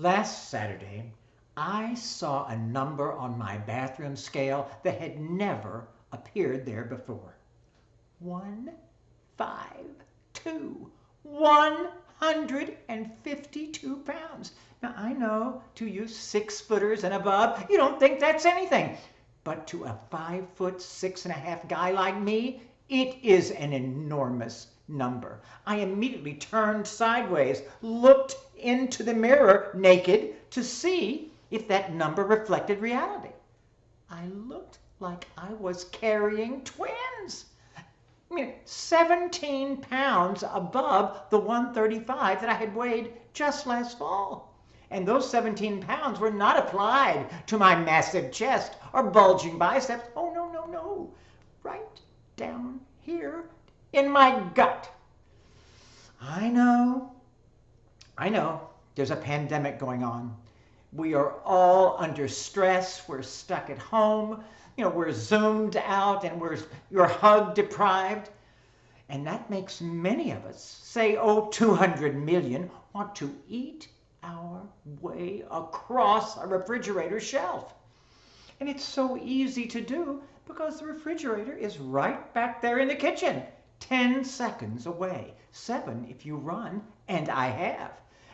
Last Saturday, I saw a number on my bathroom scale that had never appeared there before. 152. 152 pounds. Now, I know to you 6-footers and above, you don't think that's anything. But to a 5'6.5" guy like me, it is an enormous number. I immediately turned sideways, looked into the mirror naked to see if that number reflected reality. I looked like I was carrying twins. I mean, 17 pounds above the 135 that I had weighed just last fall. And those 17 pounds were not applied to my massive chest or bulging biceps. Oh, no, no, no. Right down here in my gut. I know, there's a pandemic going on. We are all under stress. We're stuck at home. We're zoomed out and you're hug deprived. And that makes many of us, say, 200 million, want to eat our way across a refrigerator shelf. And it's so easy to do because the refrigerator is right back there in the kitchen, 10 seconds away, 7 if you run, and I have.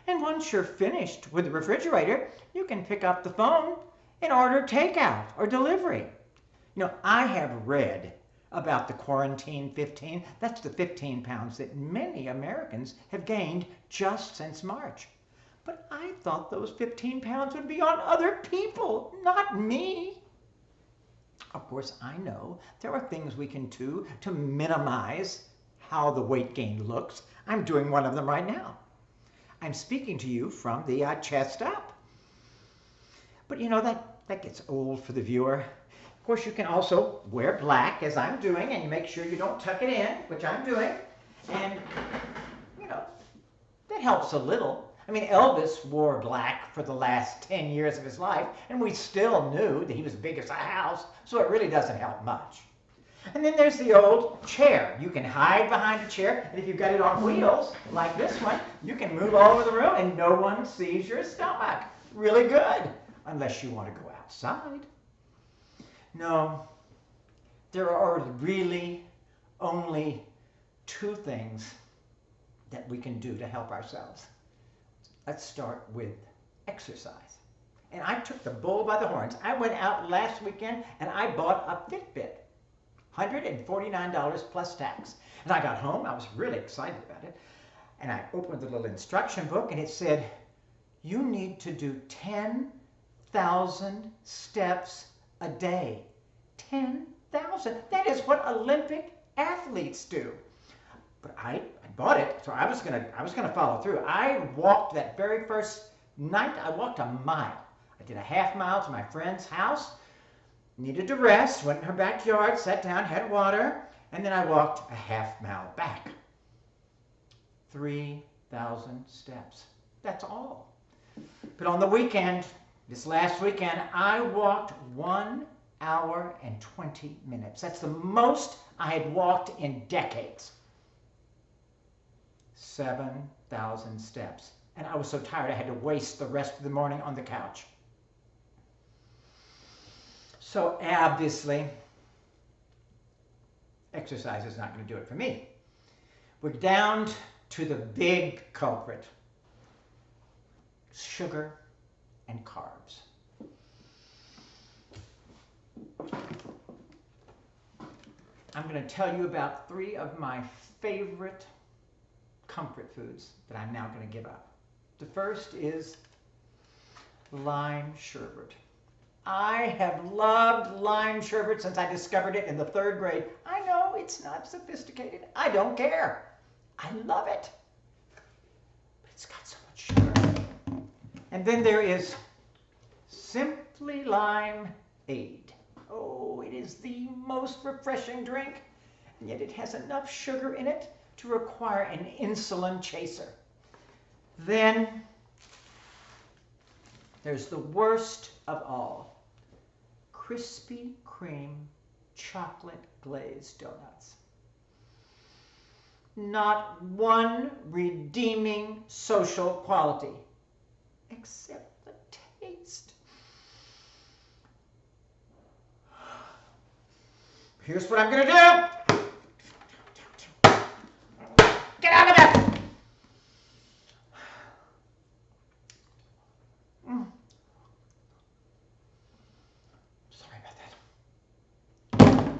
And once you're finished with the refrigerator, you can pick up the phone and order takeout or delivery. I have read about the quarantine 15. That's the 15 pounds that many Americans have gained just since March. But I thought those 15 pounds would be on other people, not me. Of course, I know there are things we can do to minimize how the weight gain looks. I'm doing one of them right now. I'm speaking to you from the chest up. But that gets old for the viewer. Of course, you can also wear black, as I'm doing, and you make sure you don't tuck it in, which I'm doing. And, that helps a little. I mean, Elvis wore black for the last 10 years of his life, and we still knew that he was big as a house, so it really doesn't help much. And then there's the old chair. You can hide behind a chair, and if you've got it on wheels, like this one, you can move all over the room and no one sees your stomach. Really good, unless you want to go outside. No, there are really only 2 things that we can do to help ourselves. Let's start with exercise. And I took the bull by the horns. I went out last weekend and I bought a Fitbit. $149 plus tax. And I got home, I was really excited about it, and I opened the little instruction book and it said, you need to do 10,000 steps a day. 10,000. That is what Olympic athletes do. But I bought it, so I was gonna follow through. I walked that very first night, I walked a mile. I did a half mile to my friend's house, needed to rest, went in her backyard, sat down, had water, and then I walked a half mile back. 3,000 steps. That's all. But on the weekend, this last weekend, I walked 1 hour and 20 minutes. That's the most I had walked in decades. 7,000 steps. And I was so tired I had to waste the rest of the morning on the couch. So obviously, exercise is not going to do it for me. We're down to the big culprit: sugar and carbs. I'm going to tell you about 3 of my favorite comfort foods that I'm now going to give up. The first is lime sherbet. I have loved lime sherbet since I discovered it in the 3rd grade. I know it's not sophisticated. I don't care. I love it. But it's got so much sugar. And then there is Simply Limeade. Oh, it is the most refreshing drink, and yet it has enough sugar in it to require an insulin chaser. Then there's the worst of all: Krispy Kreme chocolate glazed donuts. Not one redeeming social quality. except the taste. Here's what I'm going to do. Get out of there. Sorry about that.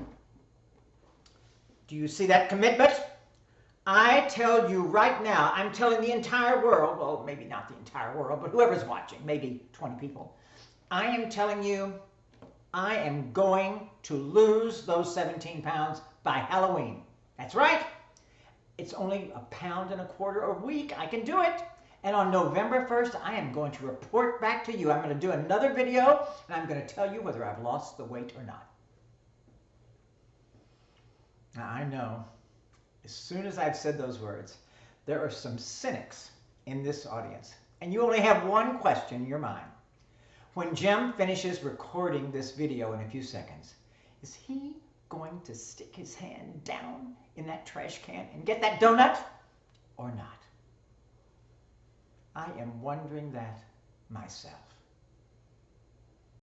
Do you see that commitment? I tell you right now, I'm telling the entire world, well, maybe not the entire world, but whoever's watching, maybe 20 people. I am telling you, I am going to lose those 17 pounds by Halloween. That's right. It's only 1.25 pounds a week. I can do it. And on November 1st, I am going to report back to you. I'm going to do another video, and I'm going to tell you whether I've lost the weight or not. Now, I know, as soon as I've said those words, there are some cynics in this audience. And you only have one question in your mind. When Jim finishes recording this video in a few seconds, is he going to stick his hand down in that trash can and get that donut or not? I am wondering that myself.